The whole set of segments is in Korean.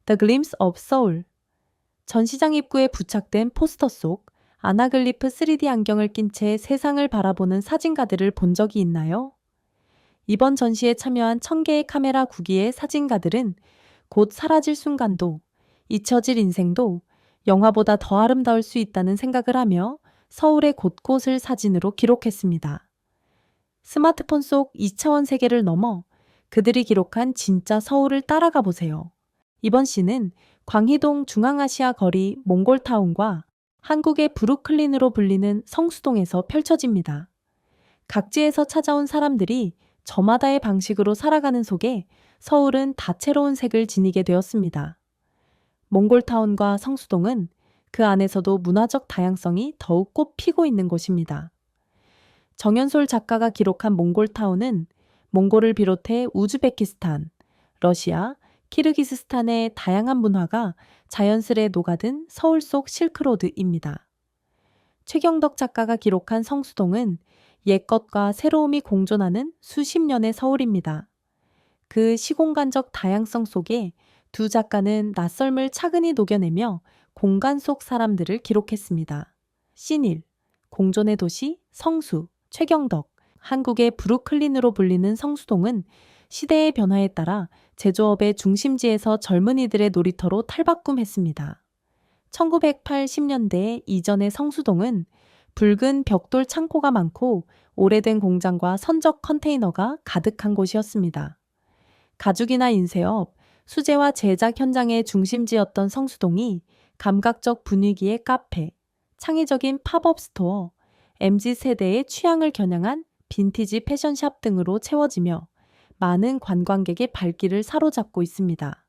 The Glimpse of Seoul. 전시장 입구에 부착된 포스터 속 아나글리프 3D 안경을 낀 채 세상을 바라보는 사진가들을 본 적이 있나요? 이번 전시에 참여한 1000개의 카메라 구기의 사진가들은 곧 사라질 순간도, 잊혀질 인생도 영화보다 더 아름다울 수 있다는 생각을 하며 서울의 곳곳을 사진으로 기록했습니다. 스마트폰 속 2차원 세계를 넘어 그들이 기록한 진짜 서울을 따라가 보세요. 이번 시는 광희동 중앙아시아 거리 몽골타운과 한국의 브루클린으로 불리는 성수동에서 펼쳐집니다. 각지에서 찾아온 사람들이 저마다의 방식으로 살아가는 속에 서울은 다채로운 색을 지니게 되었습니다. 몽골타운과 성수동은 그 안에서도 문화적 다양성이 더욱 꽃피고 있는 곳입니다. 정연솔 작가가 기록한 몽골타운은 몽골을 비롯해 우즈베키스탄, 러시아, 키르기스스탄의 다양한 문화가 자연스레 녹아든 서울 속 실크로드입니다. 최경덕 작가가 기록한 성수동은 옛것과 새로움이 공존하는 수십 년의 서울입니다. 그 시공간적 다양성 속에 두 작가는 낯설음을 차근히 녹여내며 공간 속 사람들을 기록했습니다. 신일, 공존의 도시 성수, 최경덕, 한국의 브루클린으로 불리는 성수동은 시대의 변화에 따라 제조업의 중심지에서 젊은이들의 놀이터로 탈바꿈했습니다. 1980년대 이전의 성수동은 붉은 벽돌 창고가 많고 오래된 공장과 선적 컨테이너가 가득한 곳이었습니다. 가죽이나 인쇄업, 수제화 제작 현장의 중심지였던 성수동이 감각적 분위기의 카페, 창의적인 팝업 스토어, MZ세대의 취향을 겨냥한 빈티지 패션샵 등으로 채워지며 많은 관광객의 발길을 사로잡고 있습니다.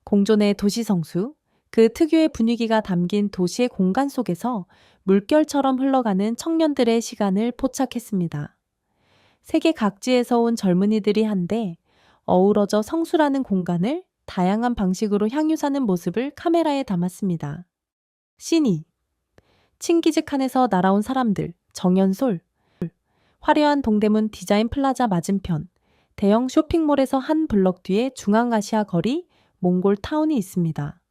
공존의 도시성수, 그 특유의 분위기가 담긴 도시의 공간 속에서 물결처럼 흘러가는 청년들의 시간을 포착했습니다. 세계 각지에서 온 젊은이들이 한데 어우러져 성수라는 공간을 다양한 방식으로 향유사는 모습을 카메라에 담았습니다. 시니, 칭기즈칸에서 날아온 사람들, 정연솔, 화려한 동대문 디자인 플라자 맞은편, 대형 쇼핑몰에서 한 블럭 뒤에 중앙아시아 거리 몽골타운이 있습니다.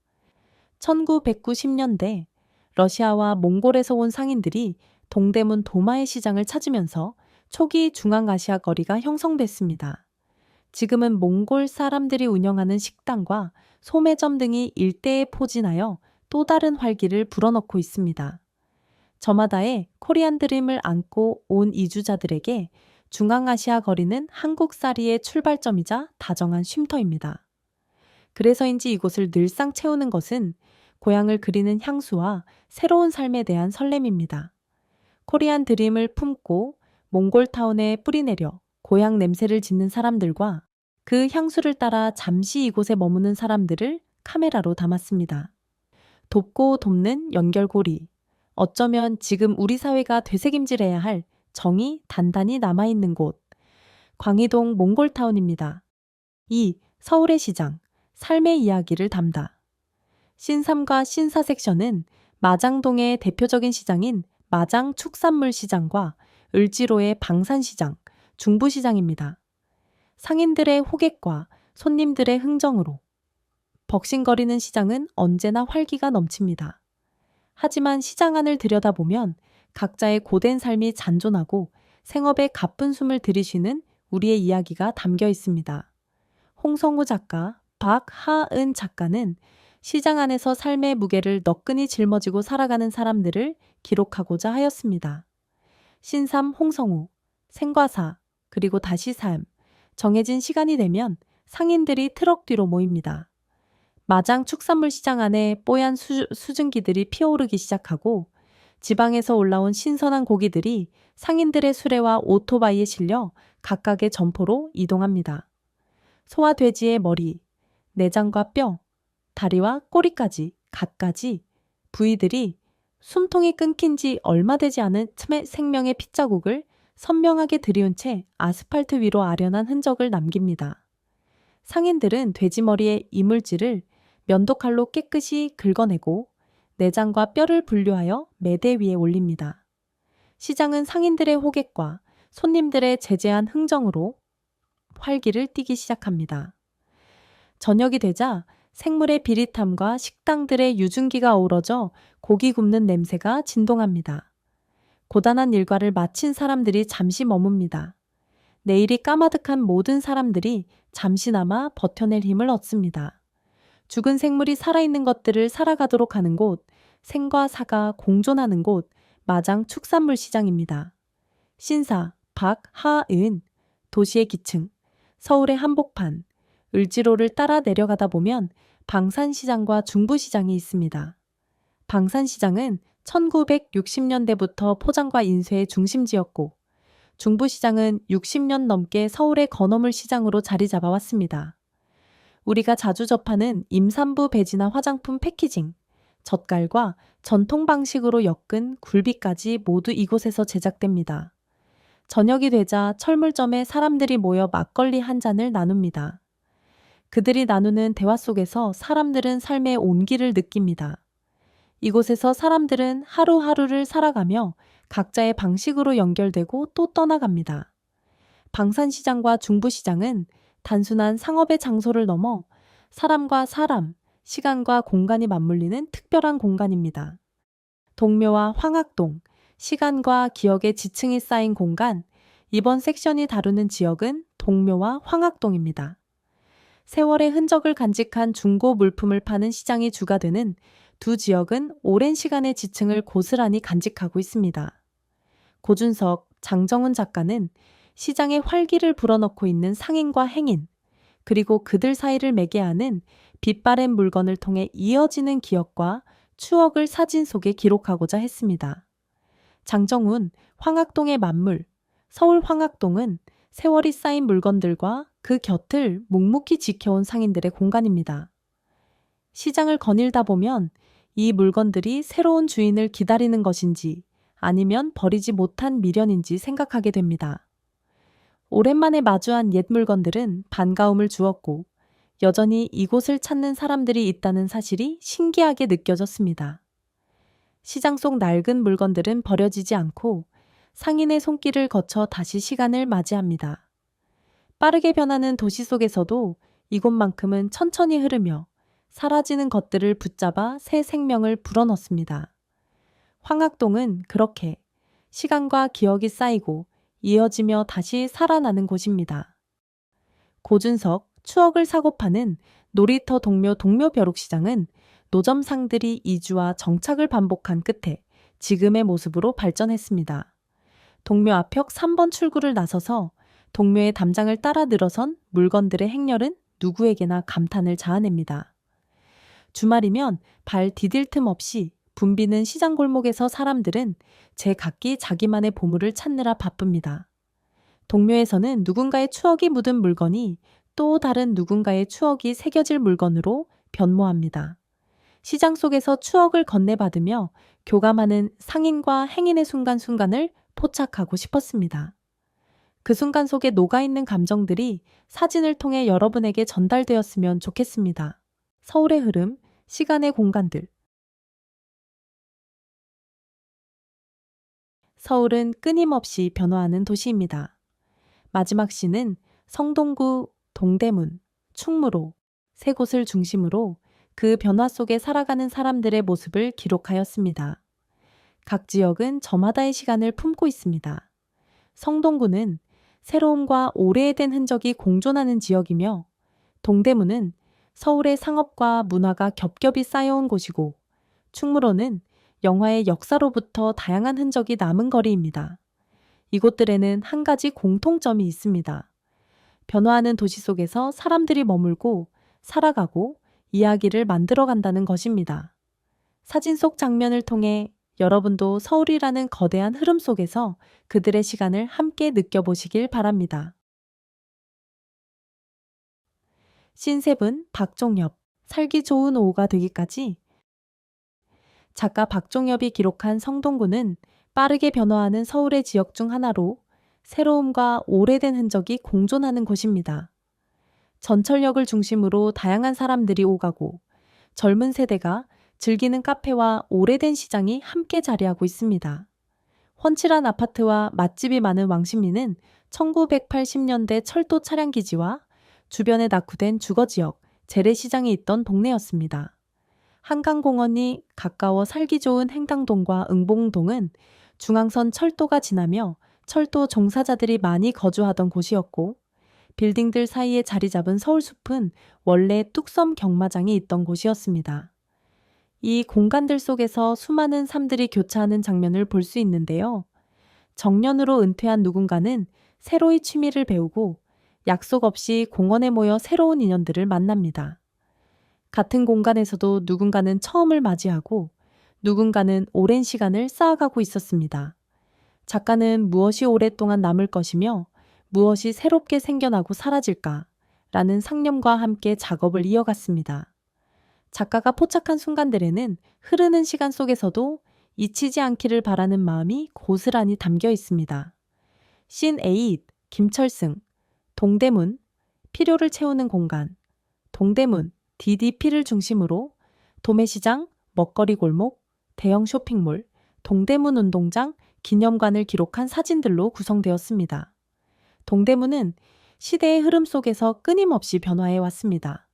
1990년대 러시아와 몽골에서 온 상인들이 동대문 도마의 시장을 찾으면서 초기 중앙아시아 거리가 형성됐습니다. 지금은 몽골 사람들이 운영하는 식당과 소매점 등이 일대에 포진하여 또 다른 활기를 불어넣고 있습니다. 저마다의 코리안 드림을 안고 온 이주자들에게 중앙아시아 거리는 한국살이의 출발점이자 다정한 쉼터입니다. 그래서인지 이곳을 늘상 채우는 것은 고향을 그리는 향수와 새로운 삶에 대한 설렘입니다. 코리안 드림을 품고 몽골타운에 뿌리내려 고향 냄새를 짓는 사람들과 그 향수를 따라 잠시 이곳에 머무는 사람들을 카메라로 담았습니다. 돕고 돕는 연결고리. 어쩌면 지금 우리 사회가 되새김질해야 할 정이 단단히 남아있는 곳. 광희동 몽골타운입니다. 2. 서울의 시장. 삶의 이야기를 담다. 신삼과 신사 섹션은 마장동의 대표적인 시장인 마장 축산물 시장과 을지로의 방산시장, 중부시장입니다. 상인들의 호객과 손님들의 흥정으로 벅신거리는 시장은 언제나 활기가 넘칩니다. 하지만 시장 안을 들여다보면 각자의 고된 삶이 잔존하고 생업에 가쁜 숨을 들이쉬는 우리의 이야기가 담겨 있습니다. 홍성우 작가, 박하은 작가는 시장 안에서 삶의 무게를 너끈히 짊어지고 살아가는 사람들을 기록하고자 하였습니다. 신삼 홍성우, 생과사, 그리고 다시 삶, 정해진 시간이 되면 상인들이 트럭 뒤로 모입니다. 마장 축산물 시장 안에 뽀얀 수증기들이 피어오르기 시작하고 지방에서 올라온 신선한 고기들이 상인들의 수레와 오토바이에 실려 각각의 점포로 이동합니다. 소와 돼지의 머리, 내장과 뼈, 다리와 꼬리까지 갖가지 부위들이 숨통이 끊긴 지 얼마 되지 않은 생명의 핏자국을 선명하게 들이운 채 아스팔트 위로 아련한 흔적을 남깁니다. 상인들은 돼지머리의 이물질을 면도칼로 깨끗이 긁어내고 내장과 뼈를 분류하여 매대 위에 올립니다. 시장은 상인들의 호객과 손님들의 제재한 흥정으로 활기를 띠기 시작합니다. 저녁이 되자 생물의 비릿함과 식당들의 유증기가 어우러져 고기 굽는 냄새가 진동합니다. 고단한 일과를 마친 사람들이 잠시 머뭅니다. 내일이 까마득한 모든 사람들이 잠시나마 버텨낼 힘을 얻습니다. 죽은 생물이 살아있는 것들을 살아가도록 하는 곳, 생과 사가 공존하는 곳, 마장 축산물 시장입니다. 신사, 박, 하, 은, 도시의 기층, 서울의 한복판, 을지로를 따라 내려가다 보면 방산시장과 중부시장이 있습니다. 방산시장은 1960년대부터 포장과 인쇄의 중심지였고, 중부시장은 60년 넘게 서울의 건어물 시장으로 자리 잡아왔습니다. 우리가 자주 접하는 임산부 배지나 화장품 패키징, 젓갈과 전통 방식으로 엮은 굴비까지 모두 이곳에서 제작됩니다. 저녁이 되자 철물점에 사람들이 모여 막걸리 한 잔을 나눕니다. 그들이 나누는 대화 속에서 사람들은 삶의 온기를 느낍니다. 이곳에서 사람들은 하루하루를 살아가며 각자의 방식으로 연결되고 또 떠나갑니다. 방산시장과 중부시장은 단순한 상업의 장소를 넘어 사람과 사람, 시간과 공간이 맞물리는 특별한 공간입니다. 동묘와 황학동, 시간과 기억의 지층이 쌓인 공간, 이번 섹션이 다루는 지역은 동묘와 황학동입니다. 세월의 흔적을 간직한 중고 물품을 파는 시장이 주가 되는 두 지역은 오랜 시간의 지층을 고스란히 간직하고 있습니다. 고준석, 장정훈 작가는 시장의 활기를 불어넣고 있는 상인과 행인, 그리고 그들 사이를 매개하는 빛바랜 물건을 통해 이어지는 기억과 추억을 사진 속에 기록하고자 했습니다. 장정훈, 황학동의 만물, 서울 황학동은 세월이 쌓인 물건들과 그 곁을 묵묵히 지켜온 상인들의 공간입니다. 시장을 거닐다 보면 이 물건들이 새로운 주인을 기다리는 것인지 아니면 버리지 못한 미련인지 생각하게 됩니다. 오랜만에 마주한 옛 물건들은 반가움을 주었고 여전히 이곳을 찾는 사람들이 있다는 사실이 신기하게 느껴졌습니다. 시장 속 낡은 물건들은 버려지지 않고 상인의 손길을 거쳐 다시 시간을 맞이합니다. 빠르게 변하는 도시 속에서도 이곳만큼은 천천히 흐르며 사라지는 것들을 붙잡아 새 생명을 불어넣습니다. 황학동은 그렇게 시간과 기억이 쌓이고 이어지며 다시 살아나는 곳입니다. 고준석, 추억을 사고 파는 놀이터 동묘 동묘벼룩시장은 노점상들이 이주와 정착을 반복한 끝에 지금의 모습으로 발전했습니다. 동묘 앞역 3번 출구를 나서서 동묘의 담장을 따라 늘어선 물건들의 행렬은 누구에게나 감탄을 자아냅니다. 주말이면 발 디딜 틈 없이 붐비는 시장 골목에서 사람들은 제각기 자기만의 보물을 찾느라 바쁩니다. 동묘에서는 누군가의 추억이 묻은 물건이 또 다른 누군가의 추억이 새겨질 물건으로 변모합니다. 시장 속에서 추억을 건네받으며 교감하는 상인과 행인의 순간순간을 포착하고 싶었습니다. 그 순간 속에 녹아있는 감정들이 사진을 통해 여러분에게 전달되었으면 좋겠습니다. 서울의 흐름, 시간의 공간들. 서울은 끊임없이 변화하는 도시입니다. 마지막 시는 성동구, 동대문, 충무로 세 곳을 중심으로 그 변화 속에 살아가는 사람들의 모습을 기록하였습니다. 각 지역은 저마다의 시간을 품고 있습니다. 성동구는 새로움과 오래된 흔적이 공존하는 지역이며 동대문은 서울의 상업과 문화가 겹겹이 쌓여온 곳이고 충무로는 영화의 역사로부터 다양한 흔적이 남은 거리입니다. 이곳들에는 한 가지 공통점이 있습니다. 변화하는 도시 속에서 사람들이 머물고 살아가고 이야기를 만들어간다는 것입니다. 사진 속 장면을 통해 여러분도 서울이라는 거대한 흐름 속에서 그들의 시간을 함께 느껴보시길 바랍니다. 신세분, 박종엽, 살기 좋은 오후가 되기까지. 작가 박종엽이 기록한 성동구는 빠르게 변화하는 서울의 지역 중 하나로 새로움과 오래된 흔적이 공존하는 곳입니다. 전철역을 중심으로 다양한 사람들이 오가고 젊은 세대가 즐기는 카페와 오래된 시장이 함께 자리하고 있습니다. 훤칠한 아파트와 맛집이 많은 왕십리는 1980년대 철도 차량기지와 주변에 낙후된 주거지역, 재래시장이 있던 동네였습니다. 한강공원이 가까워 살기 좋은 행당동과 응봉동은 중앙선 철도가 지나며 철도 종사자들이 많이 거주하던 곳이었고, 빌딩들 사이에 자리 잡은 서울숲은 원래 뚝섬 경마장이 있던 곳이었습니다. 이 공간들 속에서 수많은 삶들이 교차하는 장면을 볼 수 있는데요. 정년으로 은퇴한 누군가는 새로이 취미를 배우고 약속 없이 공원에 모여 새로운 인연들을 만납니다. 같은 공간에서도 누군가는 처음을 맞이하고 누군가는 오랜 시간을 쌓아가고 있었습니다. 작가는 무엇이 오랫동안 남을 것이며 무엇이 새롭게 생겨나고 사라질까? 라는 상념과 함께 작업을 이어갔습니다. 작가가 포착한 순간들에는 흐르는 시간 속에서도 잊히지 않기를 바라는 마음이 고스란히 담겨 있습니다. 씬 8, 김철승, 동대문, 필요를 채우는 공간, 동대문, DDP를 중심으로 도매시장, 먹거리 골목, 대형 쇼핑몰, 동대문 운동장, 기념관을 기록한 사진들로 구성되었습니다. 동대문은 시대의 흐름 속에서 끊임없이 변화해 왔습니다.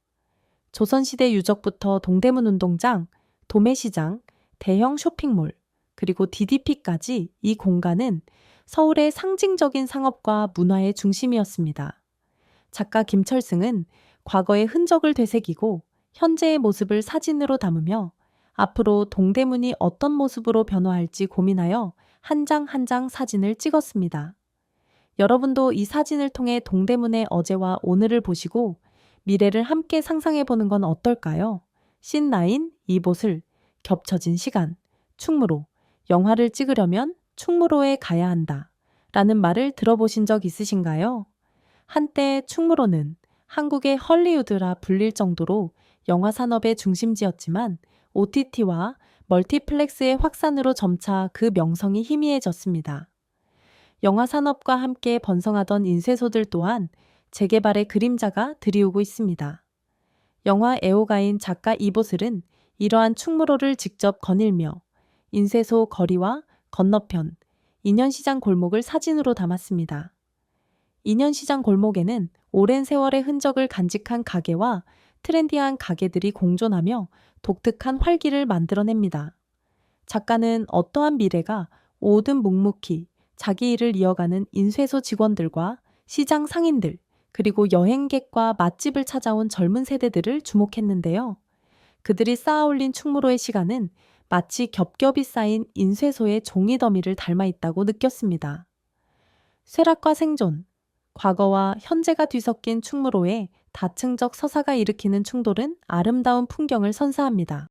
조선시대 유적부터 동대문 운동장, 도매시장, 대형 쇼핑몰, 그리고 DDP까지 이 공간은 서울의 상징적인 상업과 문화의 중심이었습니다. 작가 김철승은 과거의 흔적을 되새기고 현재의 모습을 사진으로 담으며 앞으로 동대문이 어떤 모습으로 변화할지 고민하여 한 장 한 장 사진을 찍었습니다. 여러분도 이 사진을 통해 동대문의 어제와 오늘을 보시고 미래를 함께 상상해 보는 건 어떨까요? 씬9, 이봇을, 겹쳐진 시간, 충무로, 영화를 찍으려면 충무로에 가야 한다. 라는 말을 들어보신 적 있으신가요? 한때 충무로는 한국의 헐리우드라 불릴 정도로 영화 산업의 중심지였지만 OTT와 멀티플렉스의 확산으로 점차 그 명성이 희미해졌습니다. 영화 산업과 함께 번성하던 인쇄소들 또한 재개발의 그림자가 드리우고 있습니다. 영화 애호가인 작가 이보슬은 이러한 충무로를 직접 거닐며 인쇄소 거리와 건너편, 인현시장 골목을 사진으로 담았습니다. 인현시장 골목에는 오랜 세월의 흔적을 간직한 가게와 트렌디한 가게들이 공존하며 독특한 활기를 만들어냅니다. 작가는 어떠한 미래가 오든 묵묵히 자기 일을 이어가는 인쇄소 직원들과 시장 상인들, 그리고 여행객과 맛집을 찾아온 젊은 세대들을 주목했는데요. 그들이 쌓아올린 충무로의 시간은 마치 겹겹이 쌓인 인쇄소의 종이 더미를 닮아 있다고 느꼈습니다. 쇠락과 생존, 과거와 현재가 뒤섞인 충무로에 다층적 서사가 일으키는 충돌은 아름다운 풍경을 선사합니다.